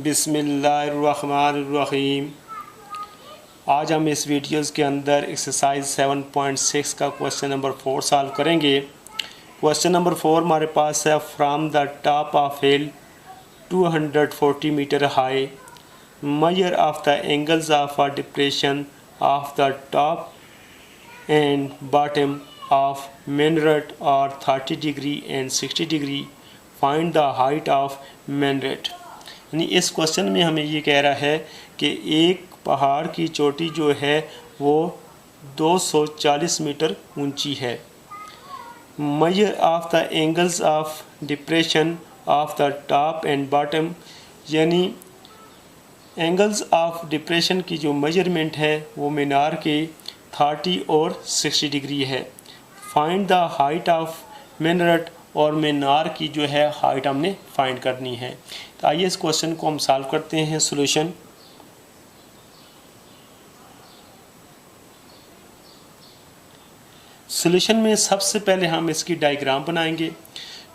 बिस्मिल्लाहिर्रहमानिर्रहीम। आज हम इस वीडियोस के अंदर एक्सरसाइज 7.6 का क्वेश्चन नंबर 4 सॉल्व करेंगे। क्वेश्चन नंबर 4 हमारे पास है, from the top of hill 240 meter high measure of the angles of a depression of the top and bottom of minaret are 30 degree and 60 degree. Find the height of minaret. यानी इस question में हमें ये कह रहा है कि एक पहाड़ की चोटी जो है वो 240 मीटर ऊंची है। Measure of the angles of depression of the top and bottom, यानी एंगल्स ऑफ डिप्रेशन की जो मेजरमेंट है वो मीनार के 30 और 60 डिग्री है। फाइंड द हाइट ऑफ मीनारट, और मीनार की जो है हाइट हमने फाइंड करनी है। तो आइए इस क्वेश्चन को हम सॉल्व करते हैं। सॉल्यूशन, में सबसे पहले हम इसकी डायग्राम बनाएंगे।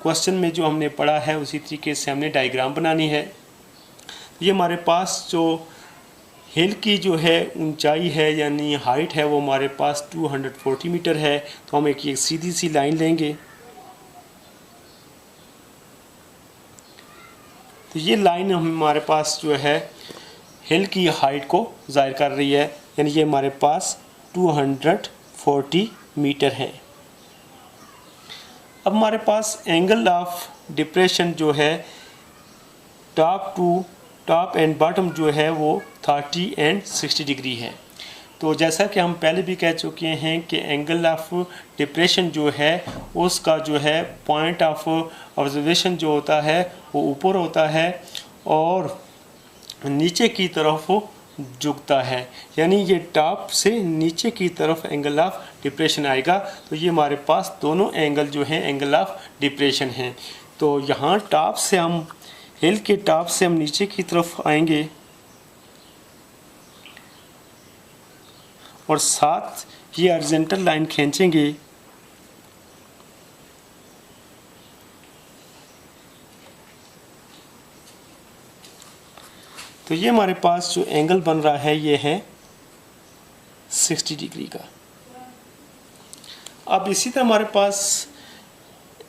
क्वेश्चन में जो हमने पढ़ा है उसी तरीके से हमने डायग्राम बनानी है। ये हमारे पास जो हिल की जो है ऊंचाई है यानी हाइट है वो हमारे पास 240 मीटर है। तो हम एक सीधी सी लाइन लेंगे। तो ये लाइन हमारे पास जो है हिल की हाइट को ज़ाहिर कर रही है, यानी ये हमारे पास 240 मीटर है। अब हमारे पास एंगल ऑफ डिप्रेशन जो है टॉप एंड बॉटम जो है वो 30 एंड 60 डिग्री है। तो जैसा कि हम पहले भी कह चुके हैं कि एंगल ऑफ डिप्रेशन जो है उसका जो है पॉइंट ऑफ ऑब्जर्वेशन जो होता है वो ऊपर होता है और नीचे की तरफ वो झुकता है, यानी ये टॉप से नीचे की तरफ एंगल ऑफ डिप्रेशन आएगा। तो ये हमारे पास दोनों एंगल जो हैं एंगल ऑफ डिप्रेशन हैं। तो यहाँ टॉप से हम हिल के टॉप से हम नीचे की तरफ आएंगे और साथ ये हॉरिजॉन्टल लाइन खींचेंगे। तो ये हमारे पास जो एंगल बन रहा है ये है 60 डिग्री का। अब इसी तरह हमारे पास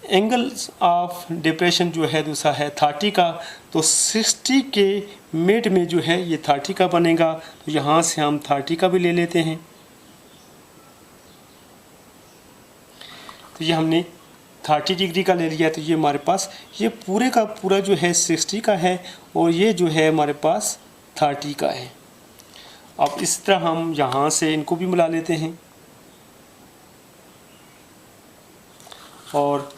एंगल ऑफ डिप्रेशन जो है दूसरा है 30 का। तो 60 के मिड में जो है ये 30 का बनेगा। तो यहाँ से हम 30 का भी ले लेते हैं। तो ये हमने 30 डिग्री का ले लिया। तो ये हमारे पास ये पूरे का पूरा जो है 60 का है और ये जो है हमारे पास 30 का है। अब इस तरह हम यहाँ से इनको भी मिला लेते हैं और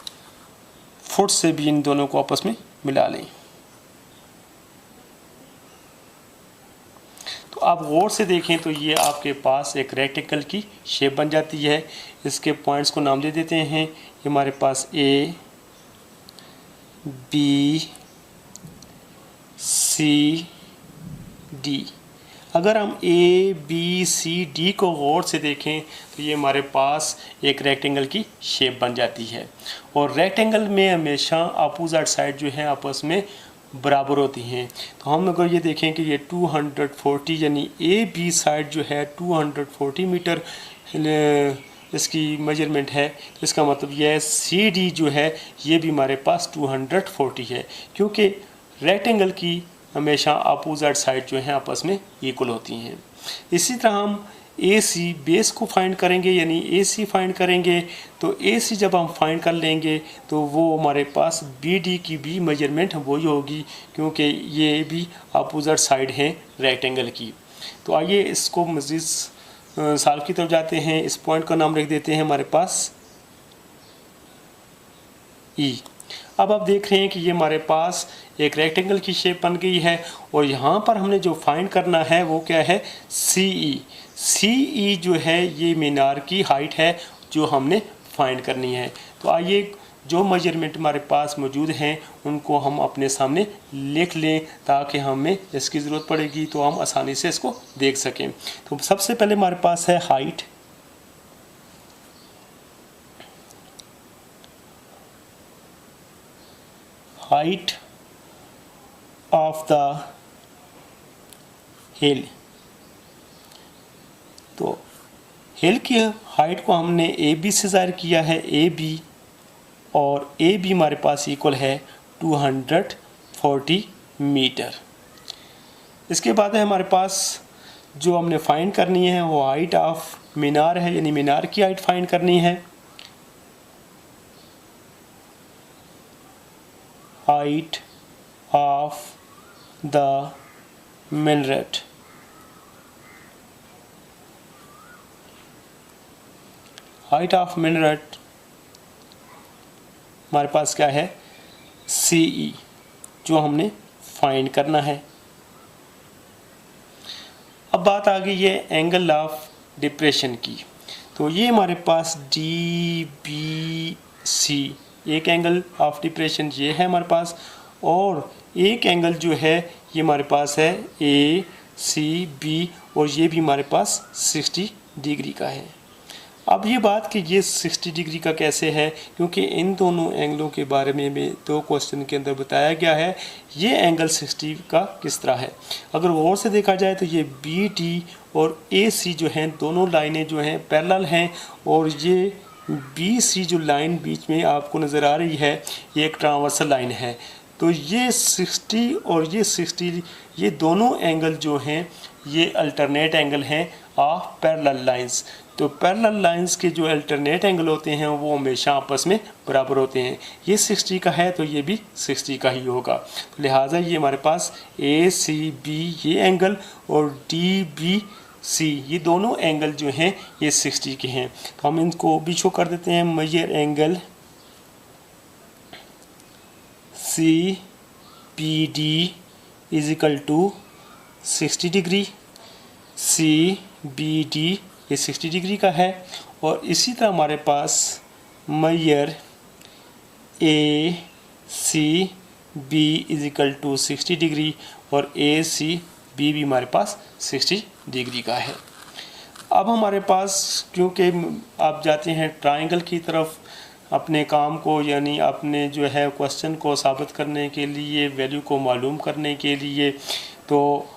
फुट से भी इन दोनों को आपस में मिला लें। तो आप गौर से देखें तो ये आपके पास एक रेक्टेंगल की शेप बन जाती है। इसके पॉइंट्स को नाम दे देते हैं। ये हमारे पास ए, बी, सी, डी। अगर हम ए, बी, सी, डी को गौर से देखें तो ये हमारे पास एक रेक्टेंगल की शेप बन जाती है। और रेक्टेंगल में हमेशा अपोजिट साइड जो है आपस में बराबर होती हैं। तो हम अगर ये देखें कि ये 240 यानी ए बी साइड जो है 240 मीटर इसकी मेजरमेंट है। तो इसका मतलब यह है सी डी जो है ये भी हमारे पास 240 है, क्योंकि रेक्टेंगल की हमेशा अपोजिट साइड जो है आपस में इक्वल होती हैं। इसी तरह हम ए सी बेस को फाइंड करेंगे, यानी ए सी फाइंड करेंगे। तो ए सी जब हम फाइंड कर लेंगे तो वो हमारे पास बी डी की भी मेजरमेंट वही होगी, क्योंकि ये भी अपोजिट साइड हैं रेक्टेंगल की। तो आइए इसको मज़ीद सॉल्व की तरफ जाते हैं। इस पॉइंट का नाम रख देते हैं हमारे पास ई। अब आप देख रहे हैं कि ये हमारे पास एक रेक्टेंगल की शेप बन गई है और यहाँ पर हमने जो फाइंड करना है वो क्या है, सी ई। सी ई जो है ये मीनार की हाइट है जो हमने फाइंड करनी है। तो आइए जो मेजरमेंट हमारे पास मौजूद हैं उनको हम अपने सामने लिख लें ताकि हमें इसकी ज़रूरत पड़ेगी तो हम आसानी से इसको देख सकें। तो सबसे पहले हमारे पास है हाइट। height of the हिल। तो हिल की हाइट को हमने ए बी से ज़ाहिर किया है, ए बी, और ए बी हमारे पास इक्वल है 240 मीटर। इसके बाद है हमारे पास जो हमने फाइंड करनी है वो हाइट ऑफ मीनार है, यानी मीनार की हाइट फाइंड करनी है। Height of the minaret, height of minaret हमारे पास क्या है, CE, जो हमने फाइंड करना है। अब बात आ गई है एंगल ऑफ डिप्रेशन की। तो ये हमारे पास DBC, एक एंगल ऑफ डिप्रेशन ये है हमारे पास, और एक एंगल जो है ये हमारे पास है ACB, और ये भी हमारे पास 60 डिग्री का है। अब ये बात कि ये 60 डिग्री का कैसे है, क्योंकि इन दोनों एंगलों के बारे में दो क्वेश्चन के अंदर बताया गया है। ये एंगल 60 का किस तरह है, अगर गौर से देखा जाए तो ये BD और AC जो हैं दोनों लाइनें जो हैं पैरेलल हैं, और ये BC जो लाइन बीच में आपको नज़र आ रही है ये एक ट्रांसवर्सल लाइन है। तो ये 60 और ये 60, ये दोनों एंगल जो हैं ये अल्टरनेट एंगल हैं ऑफ पैरेलल लाइंस। तो पैरेलल लाइंस के जो अल्टरनेट एंगल होते हैं वो हमेशा आपस में बराबर होते हैं। ये 60 का है तो ये भी 60 का ही होगा। तो लिहाजा ये हमारे पास ACB ये एंगल और DBC ये दोनों एंगल जो हैं ये 60 के हैं। तो हम इनको भी शो कर देते हैं। Measure angle CPD is equal to 60 degree, CBD ये 60 डिग्री का है, और इसी तरह हमारे पास measure ACB is equal to 60 degree, और ACB भी हमारे पास 60 डिग्री का है। अब हमारे पास क्योंकि आप जाते हैं ट्राइंगल की तरफ अपने काम को, यानी अपने जो है क्वेश्चन को साबित करने के लिए, वैल्यू को मालूम करने के लिए, तो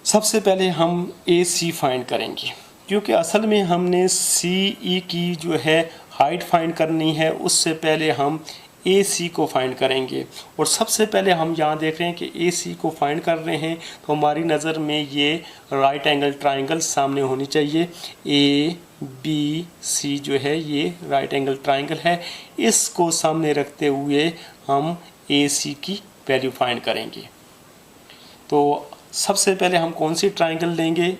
सबसे पहले हम AC फाइंड करेंगे, क्योंकि असल में हमने CE की जो है हाइट फाइंड करनी है, उससे पहले हम AC को फाइंड करेंगे। और सबसे पहले हम यहाँ देख रहे हैं कि AC को फाइंड कर रहे हैं तो हमारी नज़र में ये राइट एंगल ट्राइंगल सामने होनी चाहिए। ABC जो है ये राइट एंगल ट्राइंगल है, इसको सामने रखते हुए हम AC की वैल्यू फाइंड करेंगे। तो सबसे पहले हम कौन सी ट्राइंगल लेंगे,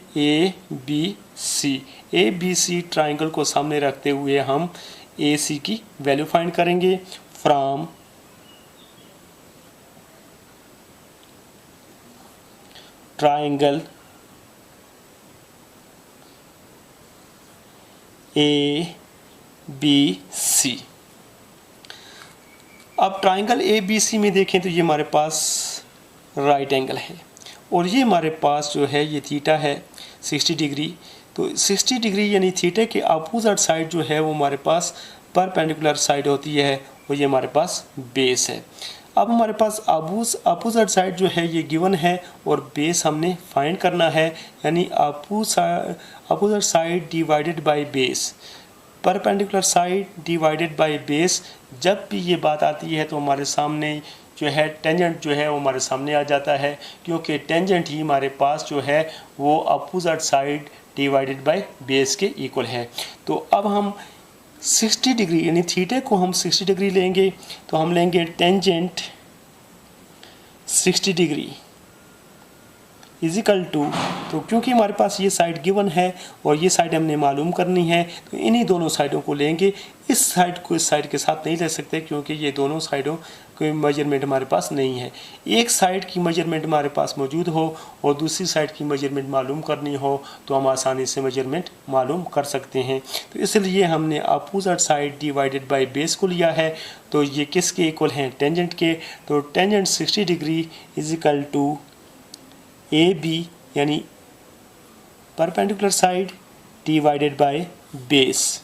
ABC ट्राइंगल को सामने रखते हुए हम AC की वैल्यू फाइंड करेंगे। फ्रॉम ट्राइंगल ABC, अब ट्राइंगल ABC में देखें तो ये हमारे पास राइट एंगल है, और ये हमारे पास जो है ये थीटा है 60 डिग्री। तो 60 डिग्री यानी थीटा के अपोजिट साइड जो है वो हमारे पास परपेंडिकुलर साइड होती है, और ये हमारे पास बेस है। अब हमारे पास अपोजिट साइड जो है ये गिवन है, और बेस हमने फाइंड करना है, यानी opposite side divided by base, perpendicular side divided by base. जब भी ये बात आती है तो हमारे सामने जो है टेंजेंट जो है वो हमारे सामने आ जाता है, क्योंकि टेंजेंट ही हमारे पास जो है वो opposite side divided by base के इक्वल है। तो अब हम 60 डिग्री यानी थीटा को हम 60 डिग्री लेंगे, तो हम लेंगे tangent 60 degree is equal to, तो क्योंकि हमारे पास ये साइड गिवन है और ये साइड हमने मालूम करनी है, तो इन्हीं दोनों साइडों को लेंगे। इस साइड को इस साइड के साथ नहीं ले सकते, क्योंकि ये दोनों साइडों कोई मेजरमेंट हमारे पास नहीं है। एक साइड की मेजरमेंट हमारे पास मौजूद हो और दूसरी साइड की मेजरमेंट मालूम करनी हो तो हम आसानी से मेजरमेंट मालूम कर सकते हैं। तो इसलिए हमने opposite side divided by base को लिया है। तो ये किसके इक्वल हैं, टेंजेंट के। तो tangent 60 degree is equal to AB यानी perpendicular side divided by base.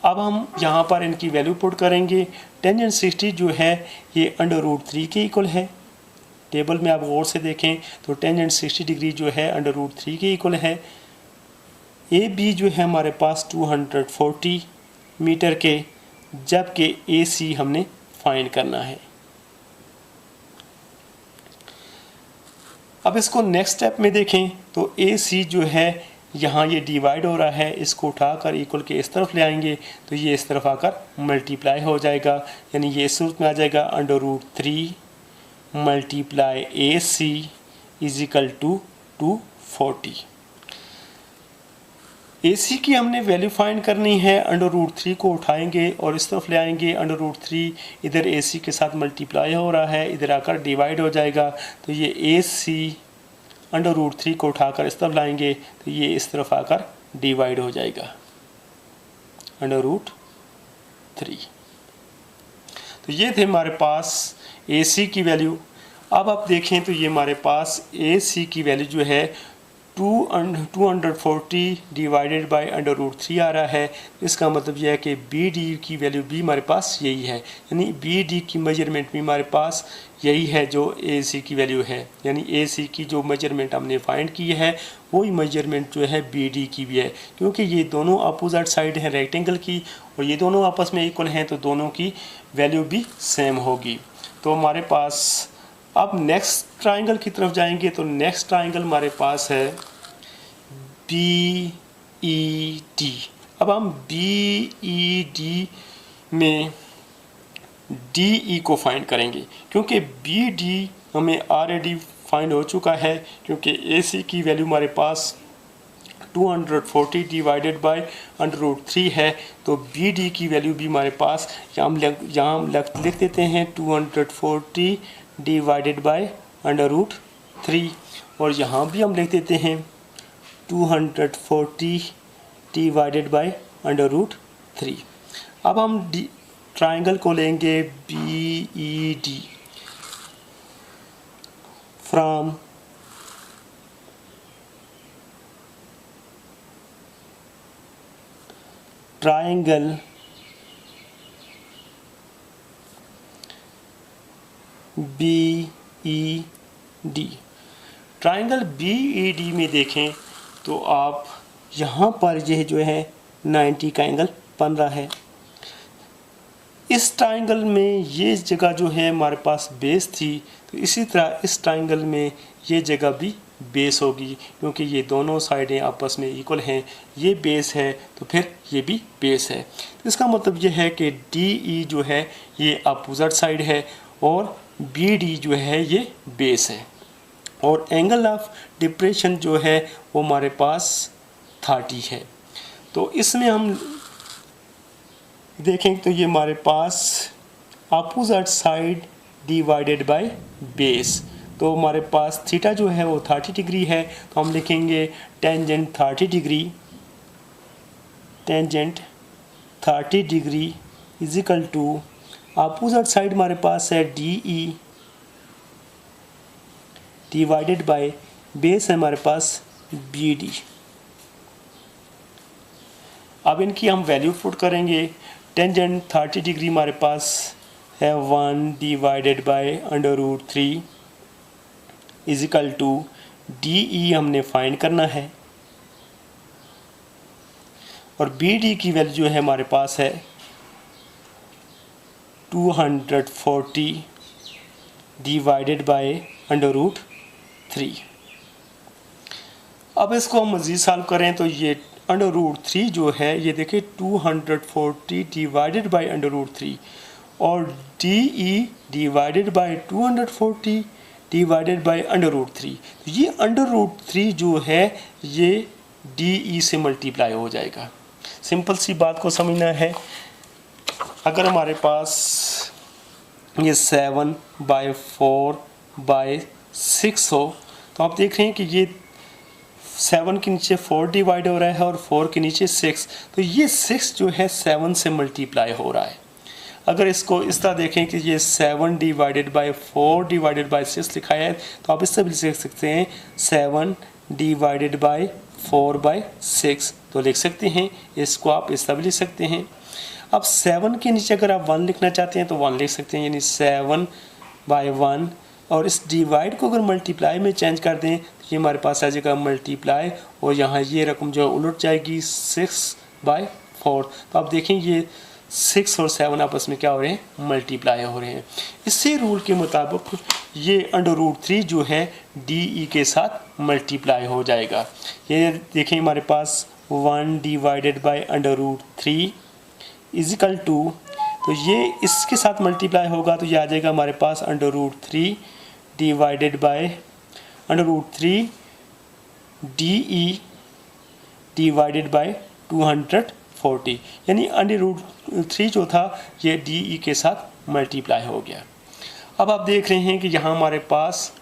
अब हम यहाँ पर इनकी वैल्यू पुट करेंगे। टेंजेंट 60 जो है ये √3 के इक्वल है, टेबल में आप गौर से देखें तो टेंजेंट 60 डिग्री जो है √3 के इक्वल है। ए बी जो है हमारे पास 240 मीटर के, जबकि ए सी हमने फाइंड करना है। अब इसको नेक्स्ट स्टेप में देखें तो ए सी जो है यहाँ ये डिवाइड हो रहा है, इसको उठाकर इक्वल के इस तरफ ले आएंगे तो ये इस तरफ आकर मल्टीप्लाई हो जाएगा, यानी ये इस सूरत में आ जाएगा √3 multiply A C is equal to 240। A C की हमने वैल्यू फाइंड करनी है, √3 को उठाएंगे और इस तरफ ले आएंगे, √3 इधर ए सी के साथ मल्टीप्लाई हो रहा है, इधर आकर डिवाइड हो जाएगा तो ये ए सी √3 को उठाकर इस तरफ लाएंगे तो ये इस तरफ आकर डिवाइड हो जाएगा √3। तो ये थे हमारे पास ए सी की वैल्यू। अब आप देखें तो ये हमारे पास ए सी की वैल्यू जो है 240 डिवाइडेड बाय √3 आ रहा है। इसका मतलब यह है कि बी डी की वैल्यू भी हमारे पास यही है, यानी बी डी की मेजरमेंट भी हमारे पास यही है जो ए सी की वैल्यू है, यानी ए सी की जो मेजरमेंट हमने फाइंड की है वही मेजरमेंट जो है बी डी की भी है, क्योंकि ये दोनों अपोजिट साइड हैं रेक्टेंगल की और ये दोनों आपस में इक्वल हैं तो दोनों की वैल्यू भी सेम होगी। तो हमारे पास अब नेक्स्ट ट्राइंगल की तरफ जाएंगे तो नेक्स्ट ट्राइंगल हमारे पास है बी ई डी। अब हम बी ई डी में डी ई को फाइंड करेंगे, क्योंकि बी डी हमें ऑलरेडी फाइंड हो चुका है, क्योंकि ए सी की वैल्यू हमारे पास 240 डिवाइडेड बाय √3 है, तो बी डी की वैल्यू भी हमारे पास यहाँ हम लिख देते हैं 240 डिवाइडेड बाय √3 और यहाँ भी हम लिख देते हैं 240 डिवाइडेड बाय √3। अब हम ट्राइंगल को लेंगे B E D from triangle B E D. Triangle B E D में देखें तो आप यहाँ पर यह जो है 90 का एंगल बन रहा है। इस ट्राइंगल में ये जगह जो है हमारे पास बेस थी, तो इसी तरह इस ट्राइंगल में ये जगह भी बेस होगी, क्योंकि ये दोनों साइडें आपस में इक्वल हैं। ये बेस है तो फिर ये भी बेस है, तो इसका मतलब ये है कि डी ई जो है ये अपोजिट साइड है और बी डी जो है ये बेस है, और एंगल ऑफ डिप्रेशन जो है वो हमारे पास 30 है। तो इसमें हम देखें तो ये हमारे पास opposite side divided by base, तो हमारे पास थीटा जो है वो 30 डिग्री है, तो हम लिखेंगे tangent 30 degree, tangent 30 degree is equal to opposite side हमारे पास है D E divided by base है हमारे पास बी डी। अब इनकी हम वैल्यू पुट करेंगे। टेंजेंट 30 डिग्री हमारे पास है 1 divided by √3 is equal to D E हमने फाइंड करना है, और बी डी की वैल्यू जो है हमारे पास है 240 डिवाइडेड बाय √3। अब इसको हम मज़ीद सॉल्व करें तो ये √3 जो है ये देखिए 240 डिवाइडेड बाय √3 और D E divided bye 240 divided by √3, तो ये √3 जो है ये डी ई से मल्टीप्लाई हो जाएगा। सिंपल सी बात को समझना है। अगर हमारे पास ये 7/4/6 हो तो आप देख रहे हैं कि ये 7 के नीचे 4 डिवाइड हो रहा है और 4 के नीचे 6, तो ये 6 जो है 7 से मल्टीप्लाई हो रहा है। अगर इसको इस तरह देखें कि ये 7 डिवाइडेड बाय 4 डिवाइडेड बाय 6 लिखा है, तो आप इससे भी लिख सकते हैं 7 डिवाइडेड बाय 4/6, तो लिख सकते हैं। इसको आप इस तरह भी लिख सकते हैं। अब 7 के नीचे अगर आप 1 लिखना चाहते हैं तो 1 लिख सकते हैं, यानी 7/1, और इस डिवाइड को अगर मल्टीप्लाई में चेंज कर दें तो ये हमारे पास आ जाएगा मल्टीप्लाई, और यहाँ ये रकम जो उलट जाएगी 6/4। तो आप देखें ये 6 और 7 आपस में क्या हो रहे हैं, मल्टीप्लाई हो रहे हैं। इसी रूल के मुताबिक ये √3 जो है DE के साथ मल्टीप्लाई हो जाएगा। ये देखें हमारे पास 1 डिवाइडेड बाई √3 इजिकल टू, तो ये इसके साथ मल्टीप्लाई होगा तो ये आ जाएगा हमारे पास √3 divided by √3 DE divided by 240, यानी √3 जो था ये DE के साथ मल्टीप्लाई हो गया। अब आप देख रहे हैं कि यहाँ हमारे पास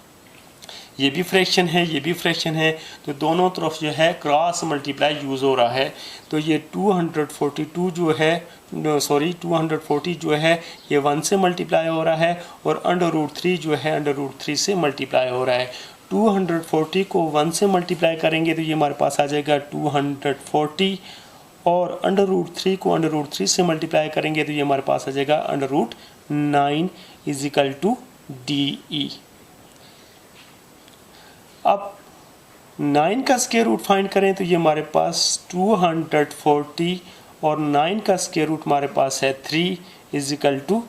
ये भी फ्रैक्शन है, ये भी फ्रैक्शन है, तो दोनों तरफ जो है क्रॉस मल्टीप्लाई यूज़ हो रहा है। तो ये 242 जो है 240 जो है ये 1 से मल्टीप्लाई हो रहा है, और √3 जो है √3 से मल्टीप्लाई हो रहा है। 240 को 1 से मल्टीप्लाई करेंगे तो ये हमारे पास आ जाएगा 240, और √3 को √3 से मल्टीप्लाई करेंगे तो ये हमारे पास आ जाएगा √9 इजिकल टू DE। अब 9 का स्क्वायर रूट फाइंड करें तो ये हमारे पास 240 और 9 का स्क्वायर रूट हमारे पास है 3 इजिकल टू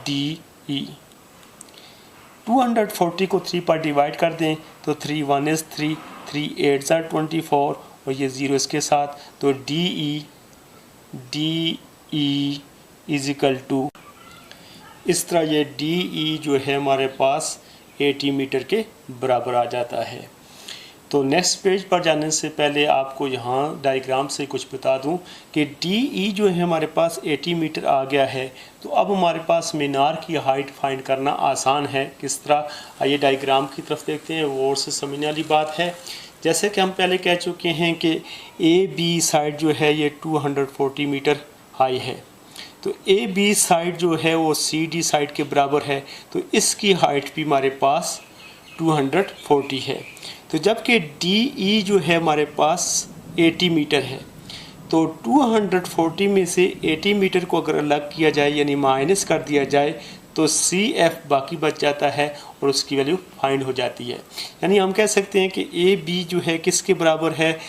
DE। 240 को 3 पर डिवाइड कर दें तो 3 1 इज़ 3, 3 8 are 24 और ये 0 इसके साथ, तो DE इजिकल टू, इस तरह ये DE जो है हमारे पास 80 मीटर के बराबर आ जाता है। तो नेक्स्ट पेज पर जाने से पहले आपको यहाँ डायग्राम से कुछ बता दूँ कि DE जो है हमारे पास 80 मीटर आ गया है, तो अब हमारे पास मीनार की हाइट फाइंड करना आसान है। किस तरह, आइए डायग्राम की तरफ देखते हैं, वो और से समझने वाली बात है। जैसे कि हम पहले कह चुके हैं कि AB साइड जो है ये 240 मीटर हाई है, तो AB साइड जो है वो CD साइड के बराबर है, तो इसकी हाइट भी हमारे पास 240 है। तो जबकि DE जो है हमारे पास 80 मीटर है, तो 240 में से 80 मीटर को अगर अलग किया जाए यानी माइनस कर दिया जाए तो CF बाकी बच जाता है और उसकी वैल्यू फाइंड हो जाती है। यानी हम कह सकते हैं कि AB जो है किसके बराबर है,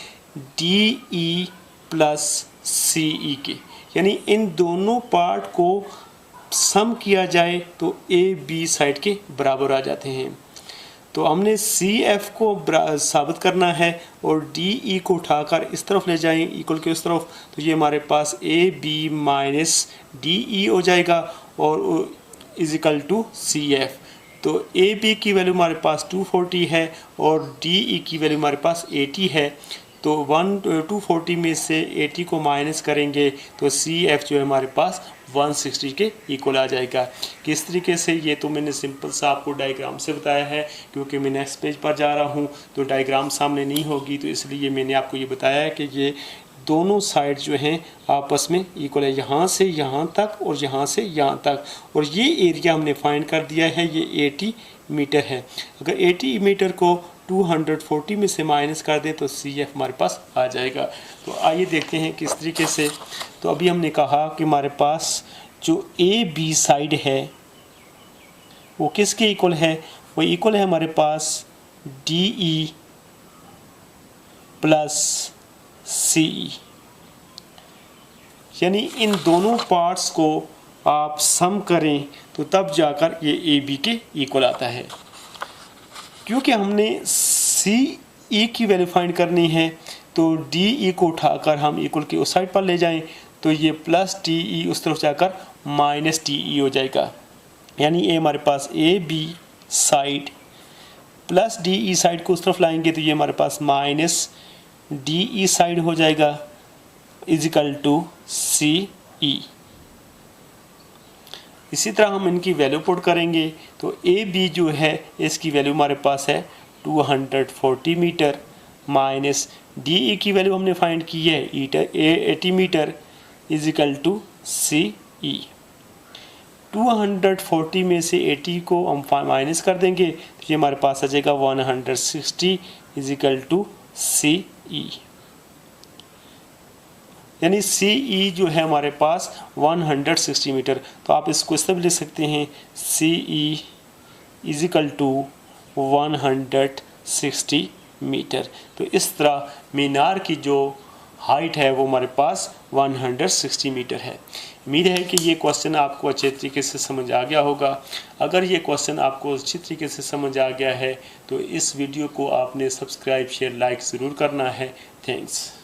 DE प्लस CE के, यानी इन दोनों पार्ट को सम किया जाए तो AB साइड के बराबर आ जाते हैं। तो हमने CF को साबित करना है और DE को उठाकर इस तरफ ले जाएं इक्वल के उस तरफ, तो ये हमारे पास AB माइनस DE हो जाएगा और इजिकल टू CF। तो AB की वैल्यू हमारे पास 240 है और DE की वैल्यू हमारे पास 80 है, तो 240 में से 80 को माइनस करेंगे तो CF जो है हमारे पास 160 के इक्वल आ जाएगा। किस तरीके से, ये तो मैंने सिंपल सा आपको डायग्राम से बताया है, क्योंकि मैं नेक्स्ट पेज पर जा रहा हूँ तो डायग्राम सामने नहीं होगी, तो इसलिए मैंने आपको ये बताया है कि ये दोनों साइड जो हैं आपस में इक्वल है, यहाँ से यहाँ तक और यहाँ से यहाँ तक, और ये एरिया हमने फाइंड कर दिया है, ये 80 मीटर है। अगर 80 मीटर को 240 में से माइनस कर दें तो CF हमारे पास आ जाएगा। तो आइए देखते हैं किस तरीके से। तो अभी हमने कहा कि हमारे पास जो AB साइड है वो किसके इक्वल है, वो इक्वल है हमारे पास DE प्लस CE, यानी इन दोनों पार्ट्स को आप सम करें तो तब जाकर ये AB के इक्वल आता है। क्योंकि हमने CE की वैल्यू फाइंड करनी है तो DE को उठाकर हम इक्वल की उस साइड पर ले जाएं तो ये प्लस DE उस तरफ जाकर माइनस DE हो जाएगा, यानी ये हमारे पास AB side plus DE side को उस तरफ लाएंगे तो ये हमारे पास माइनस DE साइड हो जाएगा इजिकल टू CE। इसी तरह हम इनकी वैल्यू पुट करेंगे तो AB जो है इसकी वैल्यू हमारे पास है 240 मीटर माइनस DE की वैल्यू हमने फाइंड की है 80 मीटर इजिकल टू CE। 240 में से 80 को हम माइनस कर देंगे तो ये हमारे पास आ जाएगा 160 इजिकल टू CE, यानी CE जो है हमारे पास 160 मीटर। तो आप इसको इस तरह लिख सकते हैं CE इजिकल टू 160 मीटर। तो इस तरह मीनार की जो हाइट है वो हमारे पास 160 मीटर है। उम्मीद है कि ये क्वेश्चन आपको अच्छे तरीके से समझ आ गया होगा। अगर ये क्वेश्चन आपको अच्छी तरीके से समझ आ गया है तो इस वीडियो को आपने सब्सक्राइब, शेयर, लाइक ज़रूर करना है। थैंक्स।